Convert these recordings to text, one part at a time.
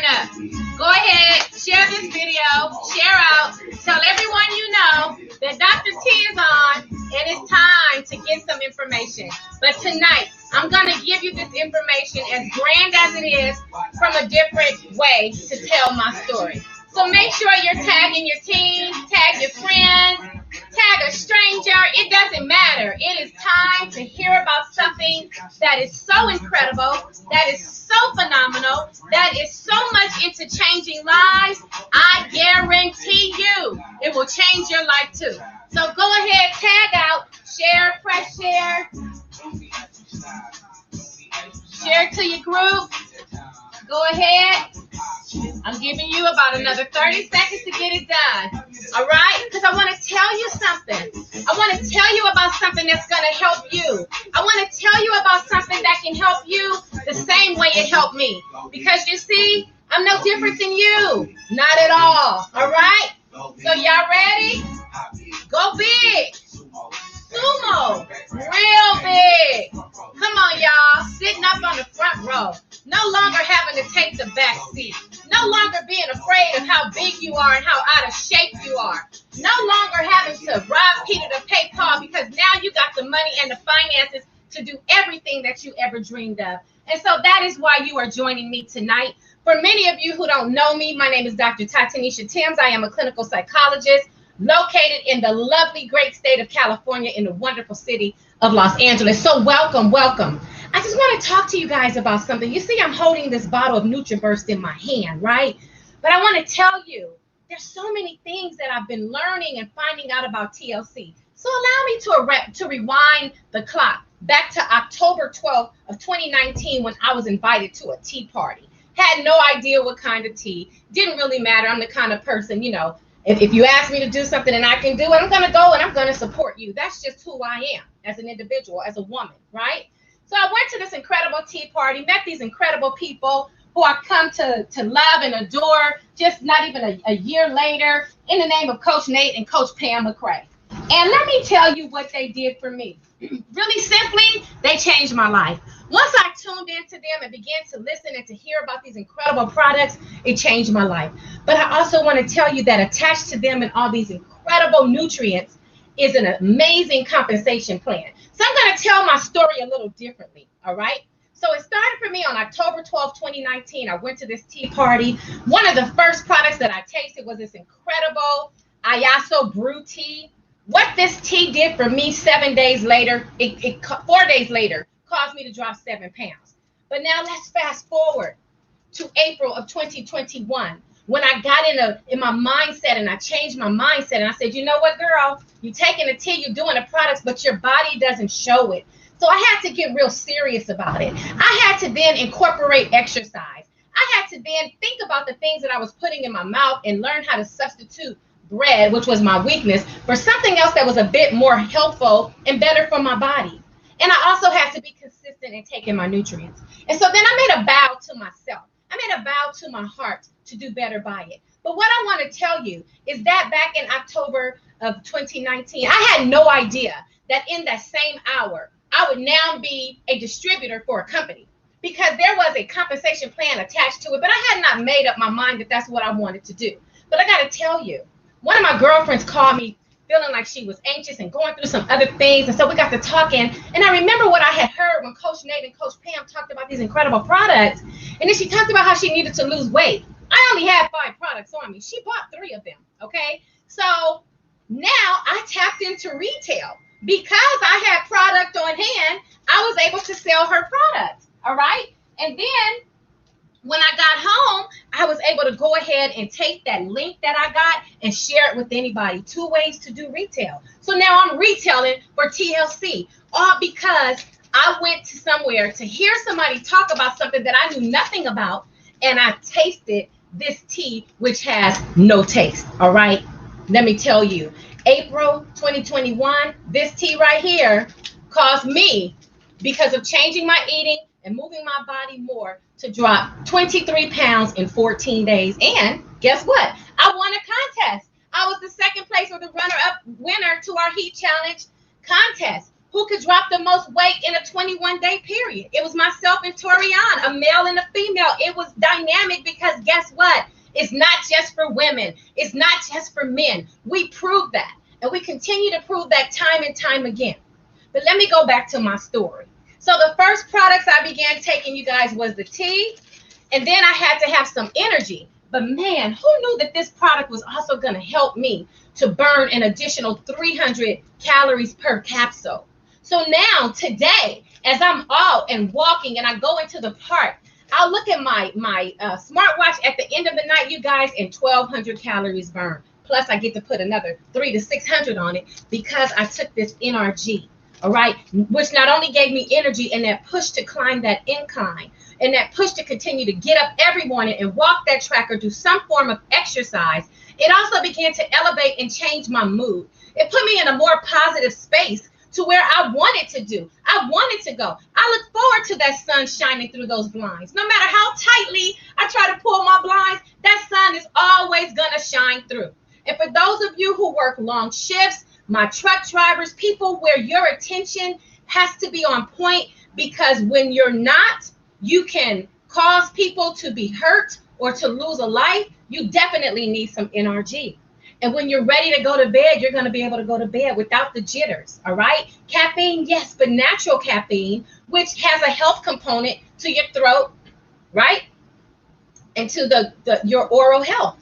turn up. Go ahead, share this video, share out, tell everyone you know that Dr. T is on and it's time to get some information. But tonight, I'm going to give you this information as grand as it is from a different way to tell my story. So make sure you're tagging your team, tag your friends, tag a stranger. It doesn't matter. It is time to hear about something that is so incredible, that is so phenomenal, that is so much into changing lives. I guarantee you it will change your life too. So go ahead, tag out, share, press share. Share to your group. Go ahead. I'm giving you about another 30 seconds to get it done. All right? Because I want to tell you something. I want to tell you about something that's going to help you. I want to tell you about something that can help you the same way it helped me. Because you see, I'm no different than you. Not at all. All right? So y'all ready? Go big. Sumo. Real big. Come on, y'all. Sitting up on the front row. No longer having to take the back seat. No longer being afraid of how big you are and how out of shape you are. No longer having to rob Peter to pay Paul because now you got the money and the finances to do everything that you ever dreamed of. And so that is why you are joining me tonight. For many of you who don't know me, my name is Dr. Tanisha Thames. I am a clinical psychologist located in the lovely, great state of California in the wonderful city of Los Angeles. So welcome, welcome. I just want to talk to you guys about something. You see, I'm holding this bottle of NutriBurst in my hand, right? But I want to tell you, there's so many things that I've been learning and finding out about TLC. So allow me to rewind the clock back to October 12th of 2019 when I was invited to a tea party. Had no idea what kind of tea. Didn't really matter. I'm the kind of person, you know, if you ask me to do something and I can do it, I'm going to go and I'm going to support you. That's just who I am as an individual, as a woman, right? So I went to this incredible tea party, met these incredible people who I've come to love and adore just not even a year later in the name of Coach Nate and Coach Pam McCray. And let me tell you what they did for me. Really simply, they changed my life. Once I tuned into them and began to listen and to hear about these incredible products, it changed my life. But I also want to tell you that attached to them and all these incredible nutrients is an amazing compensation plan. So I'm going to tell my story a little differently, all right? So it started for me on October 12, 2019. I went to this tea party. One of the first products that I tasted was this incredible Ayaso brew tea. What this tea did for me 7 days later, 4 days later, caused me to drop 7 pounds. But now let's fast forward to April of 2021. When I got in my mindset and I changed my mindset and I said, you know what, girl, you're taking the tea, you're doing the products, but your body doesn't show it. So I had to get real serious about it. I had to then incorporate exercise. I had to then think about the things that I was putting in my mouth and learn how to substitute bread, which was my weakness, for something else that was a bit more helpful and better for my body. And I also had to be consistent in taking my nutrients. And so then I made a vow to myself. I made a vow to my heart to do better by it. But what I want to tell you is that back in October of 2019, I had no idea that in that same hour, I would now be a distributor for a company because there was a compensation plan attached to it, but I had not made up my mind that that's what I wanted to do. But I got to tell you, one of my girlfriends called me feeling like she was anxious and going through some other things. And so we got to talking. And I remember what I had heard when Coach Nate and Coach Pam talked about these incredible products. And then she talked about how she needed to lose weight. I only had 5 products on me. She bought 3 of them. Okay. So now I tapped into retail because I had product on hand. I was able to sell her products. All right. And then when I got home, I was able to go ahead and take that link that I got and share it with anybody. 2 ways to do retail. So now I'm retailing for TLC, all because I went to somewhere to hear somebody talk about something that I knew nothing about, and I tasted this tea, which has no taste. All right. Let me tell you, April 2021, this tea right here caused me, because of changing my eating and moving my body more, to drop 23 pounds in 14 days. And guess what? I won a contest. I was the second place or the runner-up winner to our Heat Challenge contest. who could drop the most weight in a 21-day period. It was myself and Torian, a male and a female. It was dynamic because guess what? It's not just for women. It's not just for men. We proved that. And we continue to prove that time and time again. But let me go back to my story. So the first products I began taking, you guys, was the tea. And then I had to have some energy. But man, who knew that this product was also going to help me to burn an additional 300 calories per capsule? So now, today, as I'm out and walking and I go into the park, I'll look at my smartwatch at the end of the night, you guys, and 1,200 calories burned. Plus, I get to put another 300 to 600 on it because I took this NRG, all right, which not only gave me energy and that push to climb that incline and that push to continue to get up every morning and walk that track or do some form of exercise, it also began to elevate and change my mood. It put me in a more positive space to where I wanted to do. I wanted to go. I look forward to that sun shining through those blinds. No matter how tightly I try to pull my blinds, that sun is always going to shine through. And for those of you who work long shifts, my truck drivers, people where your attention has to be on point, because when you're not, you can cause people to be hurt or to lose a life. You definitely need some NRG. And when you're ready to go to bed, you're going to be able to go to bed without the jitters, all right? Caffeine, yes, but natural caffeine, which has a health component to your throat, right? And to your oral health,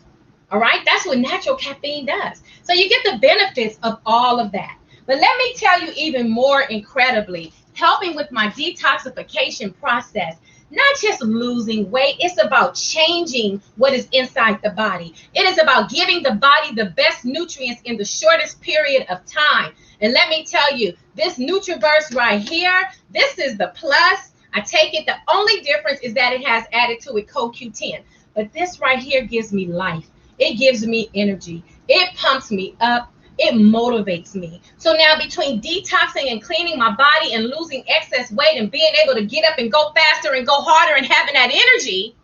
all right? That's what natural caffeine does. So you get the benefits of all of that. But let me tell you even more incredibly, helping with my detoxification process, not just losing weight, it's about changing what is inside the body. It is about giving the body the best nutrients in the shortest period of time. And let me tell you, this Nutriverse right here, this is the plus. I take it. The only difference is that it has added to it CoQ10. But this right here gives me life. It gives me energy. It pumps me up. It motivates me. So now between detoxing and cleaning my body and losing excess weight and being able to get up and go faster and go harder and having that energy,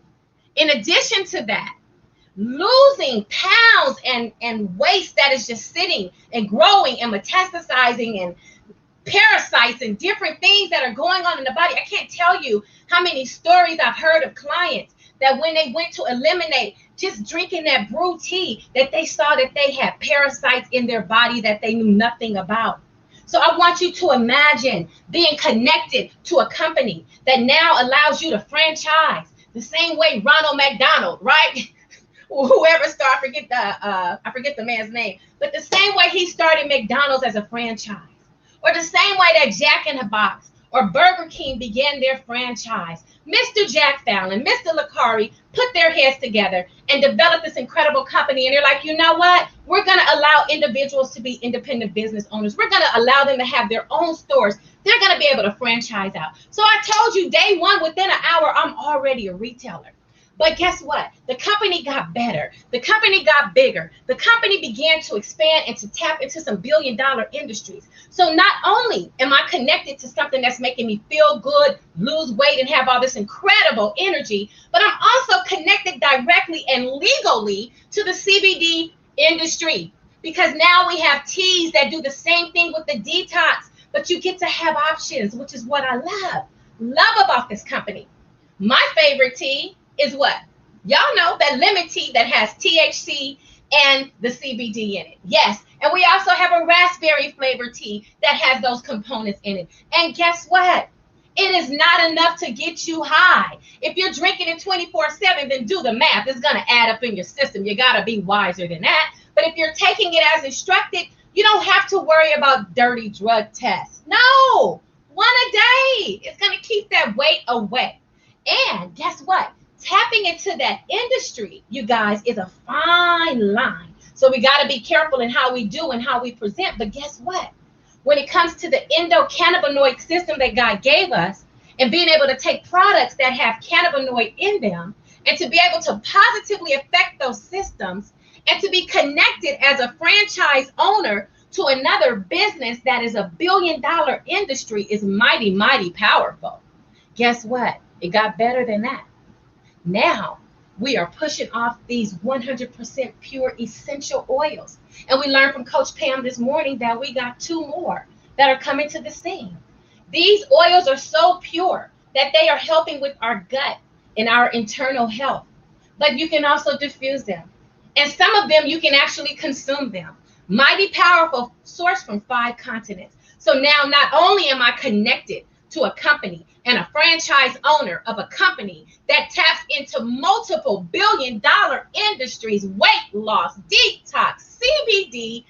in addition to that, losing pounds and waste that is just sitting and growing and metastasizing and parasites and different things that are going on in the body. I can't tell you how many stories I've heard of clients that when they went to eliminate just drinking that brew tea, that they saw that they had parasites in their body that they knew nothing about. So I want you to imagine being connected to a company that now allows you to franchise the same way Ronald McDonald, right? Whoever started, I forget the man's name, but the same way he started McDonald's as a franchise, or the same way that Jack in the Box or Burger King began their franchise. Mr. Jack Fallon, Mr. Licari put their heads together and developed this incredible company. And they're like, you know what? We're going to allow individuals to be independent business owners. We're going to allow them to have their own stores. They're going to be able to franchise out. So I told you day one, within an hour, I'm already a retailer. But guess what? The company got better. The company got bigger. The company began to expand and to tap into some billion-dollar industries. So not only am I connected to something that's making me feel good, lose weight, and have all this incredible energy, but I'm also connected directly and legally to the CBD industry, because now we have teas that do the same thing with the detox, but you get to have options, which is what I love about this company. My favorite tea is what? Y'all know that lemon tea that has THC and the CBD in it. Yes. And we also have a raspberry flavored tea that has those components in it. And guess what? It is not enough to get you high. If you're drinking it 24/7, then do the math. It's going to add up in your system. You got to be wiser than that. But if you're taking it as instructed, you don't have to worry about dirty drug tests. No, one a day. It's going to keep that weight away. And guess what? Tapping into that industry, you guys, is a fine line. So we got to be careful in how we do and how we present. But guess what? When it comes to the endocannabinoid system that God gave us, and being able to take products that have cannabinoid in them and to be able to positively affect those systems and to be connected as a franchise owner to another business that is a billion-dollar industry is mighty, mighty powerful. Guess what? It got better than that. Now we are pushing off these 100% pure essential oils. And we learned from Coach Pam this morning that we got 2 more that are coming to the scene. These oils are so pure that they are helping with our gut and our internal health. But you can also diffuse them. And some of them, you can actually consume them. Mighty powerful, sourced from 5 continents. So now not only am I connected to a company and a franchise owner of a company that taps into multiple billion-dollar industries, weight loss, detox, CBD,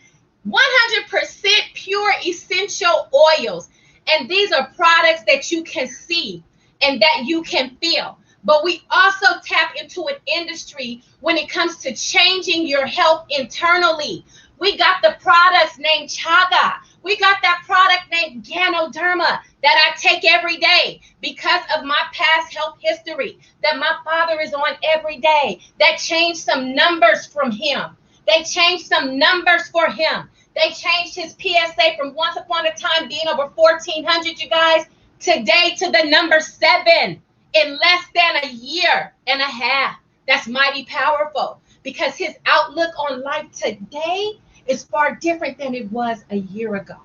100% pure essential oils. And these are products that you can see and that you can feel. But we also tap into an industry when it comes to changing your health internally. We got the products named Chaga. We got that product named Ganoderma that I take every day because of my past health history that my father is on every day. That changed some numbers from him. They changed some numbers for him. They changed his PSA from once upon a time being over 1,400, you guys, today to the number 7 in less than a year and a half. That's mighty powerful because his outlook on life today is far different than it was a year ago.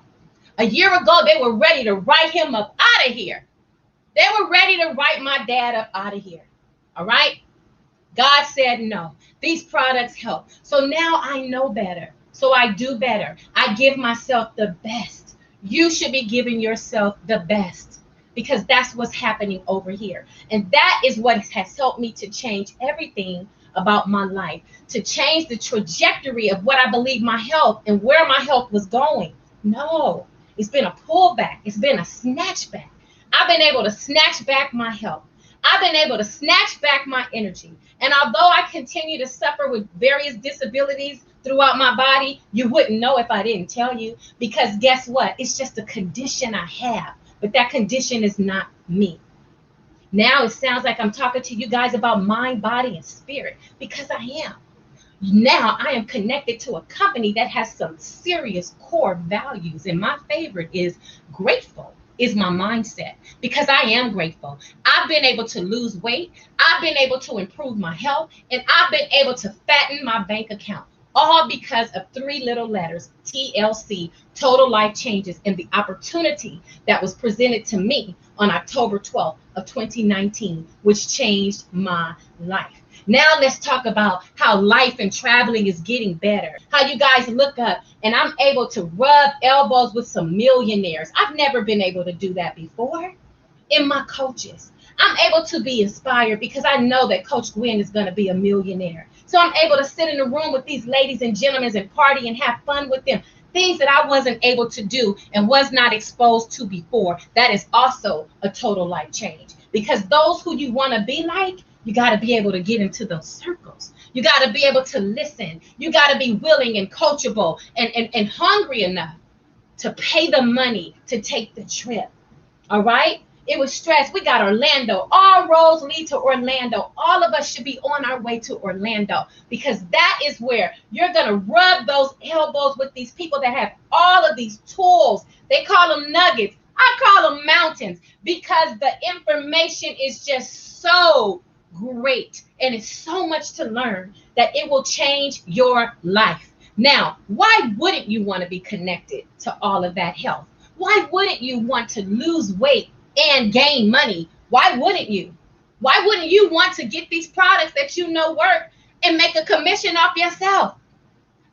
A year ago, they were ready to write him up out of here. They were ready to write my dad up out of here. All right? God said no. These products help. So now I know better. So I do better. I give myself the best. You should be giving yourself the best because that's what's happening over here. And that is what has helped me to change everything about my life, to change the trajectory of what I believe my health and where my health was going. No, it's been a pullback. It's been a snatch back. I've been able to snatch back my health. I've been able to snatch back my energy. And although I continue to suffer with various disabilities throughout my body, you wouldn't know if I didn't tell you, because guess what? It's just a condition I have, but that condition is not me. Now it sounds like I'm talking to you guys about mind, body, and spirit, because I am. Now I am connected to a company that has some serious core values. And my favorite is grateful is my mindset, because I am grateful. I've been able to lose weight. I've been able to improve my health, and I've been able to fatten my bank account, all because of 3 little letters, TLC, Total Life Changes, and the opportunity that was presented to me on October 12th of 2019, which changed my life. Now let's talk about how life and traveling is getting better. How you guys look up and I'm able to rub elbows with some millionaires. I've never been able to do that before. In my coaches, I'm able to be inspired because I know that Coach Gwen is going to be a millionaire. So I'm able to sit in the room with these ladies and gentlemen and party and have fun with them. Things that I wasn't able to do and was not exposed to before. That is also a total life change, because those who you want to be like, you got to be able to get into those circles. You got to be able to listen. You got to be willing and coachable and hungry enough to pay the money to take the trip. All right? It was stress. We got Orlando. All roads lead to Orlando. All of us should be on our way to Orlando, because that is where you're going to rub those elbows with these people that have all of these tools. They call them nuggets. I call them mountains, because the information is just so great and it's so much to learn that it will change your life. Now, why wouldn't you want to be connected to all of that health? Why wouldn't you want to lose weight and gain money? Why wouldn't you? Why wouldn't you want to get these products that you know work and make a commission off yourself?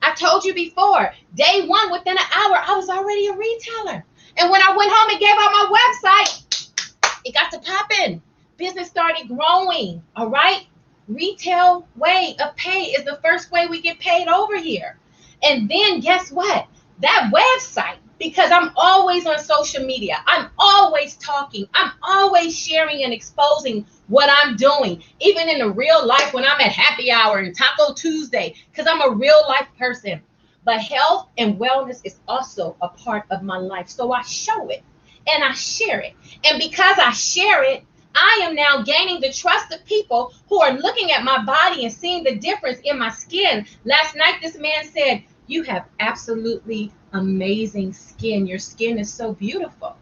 I told you before, day 1, within an hour, I was already a retailer. And when I went home and gave out my website, it got to popping. Business started growing, all right? Retail way of pay is the first way we get paid over here. And then guess what? That website, because I'm always on social media, I'm always talking, I'm always sharing and exposing what I'm doing, even in the real life when I'm at happy hour and Taco Tuesday, because I'm a real life person. But health and wellness is also a part of my life. So I show it and I share it. And because I share it, I am now gaining the trust of people who are looking at my body and seeing the difference in my skin. Last night, this man said, "You have absolutely amazing skin. Your skin is so beautiful."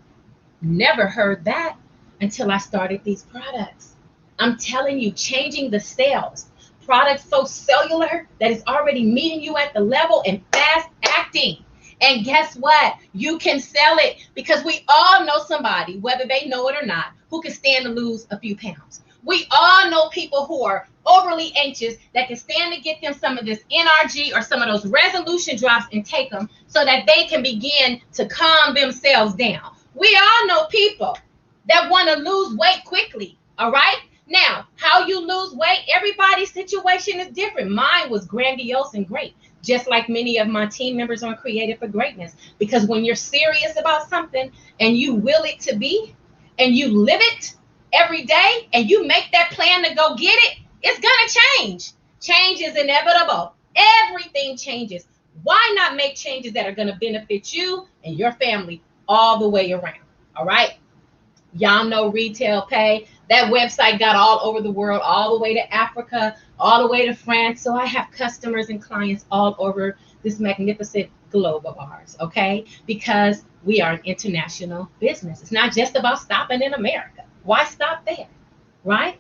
Never heard that until I started these products. I'm telling you, changing the cells. Products so cellular that it's already meeting you at the level and fast acting. And guess what? You can sell it because we all know somebody, whether they know it or not, who can stand to lose a few pounds. We all know people who are overly anxious that can stand to get them some of this NRG or some of those resolution drops and take them so that they can begin to calm themselves down. We all know people that want to lose weight quickly, all right? Now, how you lose weight, everybody's situation is different. Mine was grandiose and great, just like many of my team members on Created for Greatness. Because when you're serious about something and you will it to be, and you live it every day, and you make that plan to go get it, it's going to change. Change is inevitable. Everything changes. Why not make changes that are going to benefit you and your family all the way around? All right? Y'all know Retail Pay. That website got all over the world, all the way to Africa, all the way to France. So I have customers and clients all over this magnificent globe of ours, okay? Because we are an international business. It's not just about stopping in America. Why stop there, right?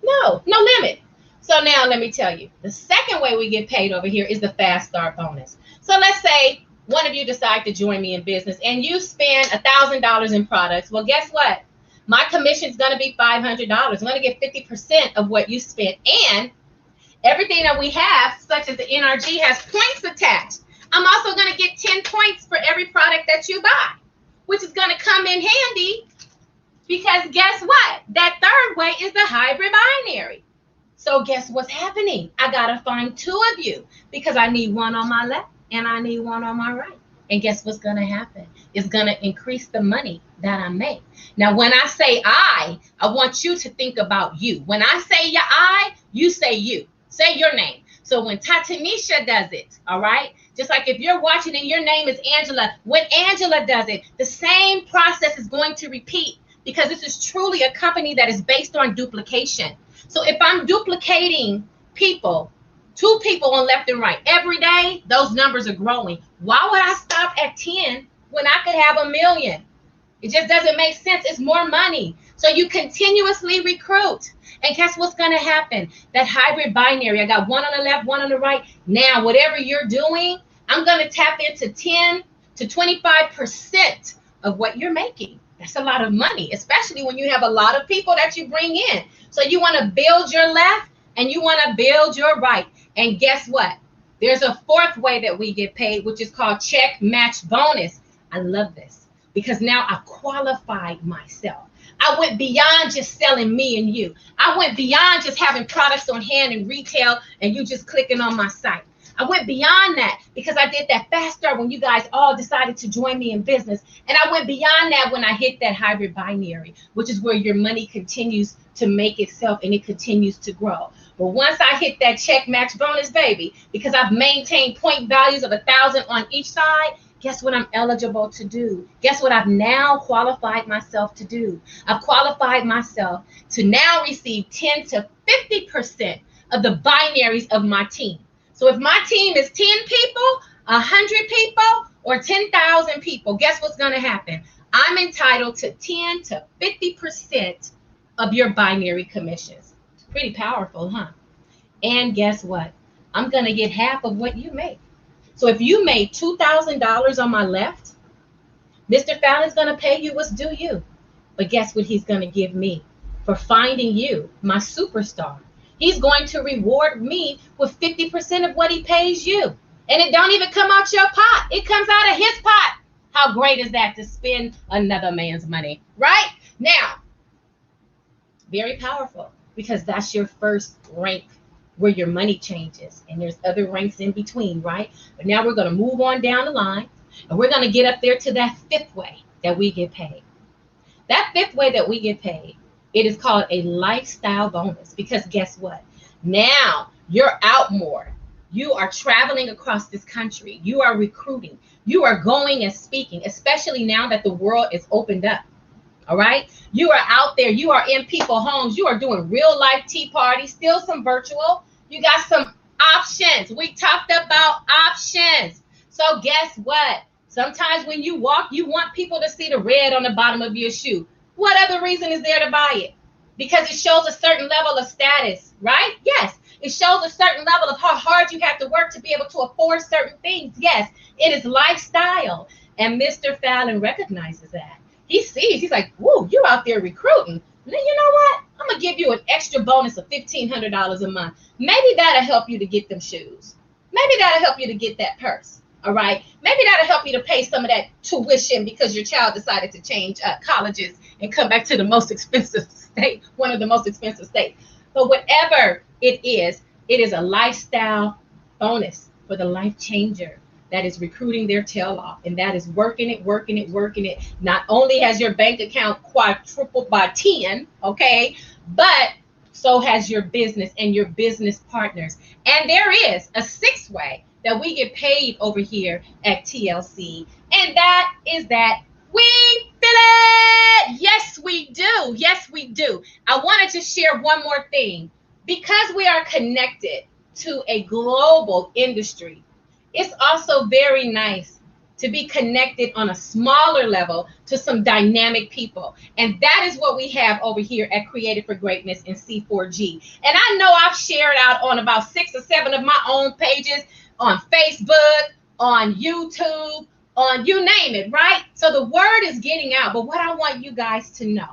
No limit. So now let me tell you, the second way we get paid over here is the fast start bonus. So let's say one of you decide to join me in business and you spend $1,000 in products. Well, guess what? My commission is going to be $500. I'm going to get 50% of what you spent. And everything that we have, such as the NRG, has points attached. I'm also going to get 10 points for every product that you buy, which is going to come in handy because guess what? That third way is the hybrid binary. So guess what's happening? I got to find two of you because I need one on my left and I need one on my right. And guess what's going to happen? It's going to increase the money that I make. Now, when I say I want you to think about you. When I say your I, you say you. Say your name. So when Tatanisha does it, all right, just like if you're watching and your name is Angela, when Angela does it, the same process is going to repeat because this is truly a company that is based on duplication. So if I'm duplicating people, 2 people on left and right every day, those numbers are growing. Why would I stop at 10 when I could have 1 million? It just doesn't make sense. It's more money. So you continuously recruit. And guess what's going to happen? That hybrid binary, I got one on the left, one on the right. Now, whatever you're doing, I'm going to tap into 10 to 25% of what you're making. That's a lot of money, especially when you have a lot of people that you bring in. So you want to build your left and you want to build your right. And guess what? There's a fourth way that we get paid, which is called check match bonus. I love this because now I qualified myself. I went beyond just selling me and you. I went beyond just having products on hand in retail and you just clicking on my site. I went beyond that because I did that fast start when you guys all decided to join me in business. And I went beyond that when I hit that hybrid binary, which is where your money continues to make itself and it continues to grow. But once I hit that check match bonus, baby, because I've maintained point values of 1,000 on each side, guess what I'm eligible to do? Guess what I've now qualified myself to do? I've qualified myself to now receive 10 to 50% of the binaries of my team. So if my team is 10 people, 100 people, or 10,000 people, guess what's going to happen? I'm entitled to 10 to 50% of your binary commissions. It's pretty powerful, huh? And guess what? I'm going to get half of what you make. So if you made $2,000 on my left, Mr. Fallon's going to pay you what's due you. But guess what he's going to give me for finding you, my superstar? He's going to reward me with 50% of what he pays you. And it don't even come out your pot. It comes out of his pot. How great is that to spend another man's money, right? Now, very powerful because that's your first rank where your money changes. And there's other ranks in between, right? But now we're going to move on down the line and we're going to get up there to that fifth way that we get paid. That fifth way that we get paid, it is called a lifestyle bonus because guess what? Now you're out more. You are traveling across this country. You are recruiting. You are going and speaking, especially now that the world is opened up. All right. You are out there. You are in people's homes. You are doing real life tea parties, still some virtual. You got some options. We talked about options. So guess what? Sometimes when you walk, you want people to see the red on the bottom of your shoe. What other reason is there to buy it? Because it shows a certain level of status, right? Yes. It shows a certain level of how hard you have to work to be able to afford certain things. Yes, it is lifestyle. And Mr. Fallon recognizes that. He sees, he's like, whoa, you out there recruiting. Now, you know what? I'm going to give you an extra bonus of $1,500 a month. Maybe that'll help you to get them shoes. Maybe that'll help you to get that purse. All right. Maybe that'll help you to pay some of that tuition because your child decided to change colleges and come back to the most expensive state, one of the most expensive states. But whatever it is a lifestyle bonus for the life changer that is recruiting their tail off, and that is working it. Not only has your bank account quadrupled by 10, okay, but so has your business and your business partners. And there is a sixth way that we get paid over here at TLC, and that is that we feel it. Yes, we do. Yes, we do. I wanted to share one more thing. Because we are connected to a global industry, it's also very nice to be connected on a smaller level to some dynamic people. And that is what we have over here at Created for Greatness in C4G. And I know I've shared out on about 6 or 7 of my own pages on Facebook, on YouTube, on you name it, right? So the word is getting out. But what I want you guys to know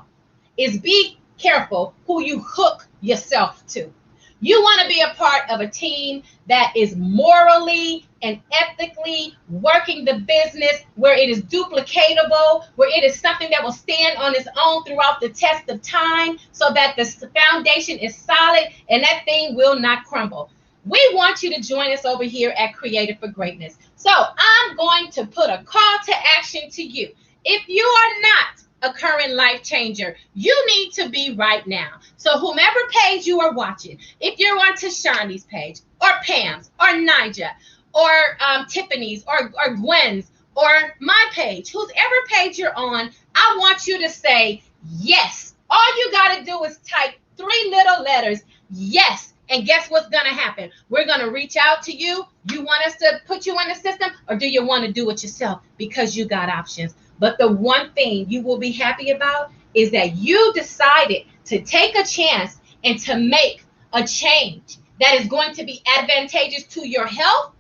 is be careful who you hook yourself to. You want to be a part of a team that is morally and ethically working the business, where it is duplicatable, where it is something that will stand on its own throughout the test of time, so that the foundation is solid and that thing will not crumble. We want you to join us over here at Created for Greatness. So I'm going to put a call to action to you. If you are not a current life changer, you need to be right now. So whomever page you are watching, if you're on Tashani's page, or Pam's, or Nija, or Tiffany's, or Gwen's, or my page, whoever page you're on, I want you to say yes. All you got to do is type 3 little letters, yes. And guess what's going to happen? We're going to reach out to you. You want us to put you in the system, or do you want to do it yourself because you got options? But the one thing you will be happy about is that you decided to take a chance and to make a change that is going to be advantageous to your health,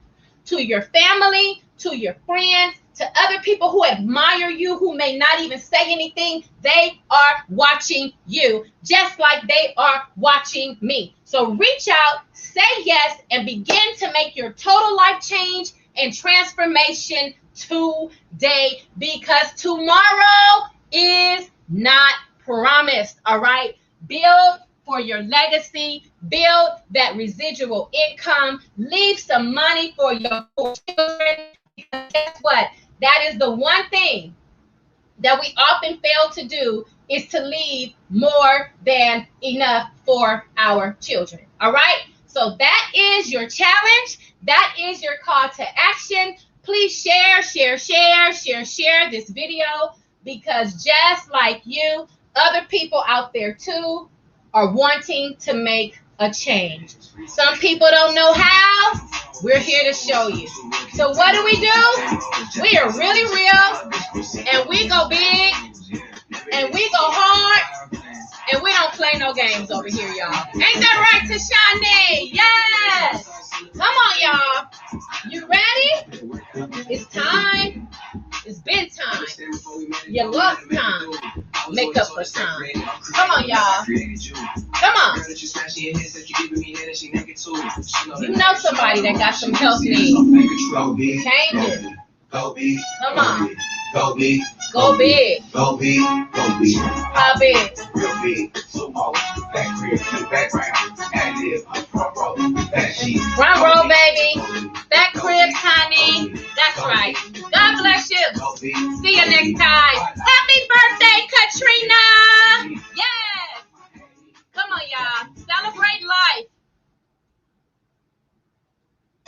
to your family, to your friends, to other people who admire you, who may not even say anything. They are watching you just like they are watching me. So reach out, say yes, and begin to make your total life change and transformation today, because tomorrow is not promised. All right. Build for your legacy, build that residual income, leave some money for your children. Because guess what? That is the one thing that we often fail to do, is to leave more than enough for our children. All right. So that is your challenge. That is your call to action. Please share this video, because just like you, other people out there too are wanting to make a change. Some people don't know how. We're here to show you. So what do? We are really real, and we go big, and we go hard, and we don't play no games over here, y'all. Ain't that right, Tashani? Yes. Come on, y'all. You ready? It's time. It's been time. You lost time. Make up for time. Come on, y'all. Come on. You know somebody that got some health needs. Change it. Come on. Go big. Go big. Go big. Go big. How big? Real big. So more. Back crib to the background. And live front row. Back sheet. Front row, baby. Back crib, honey. That's right. God bless you. See you next time.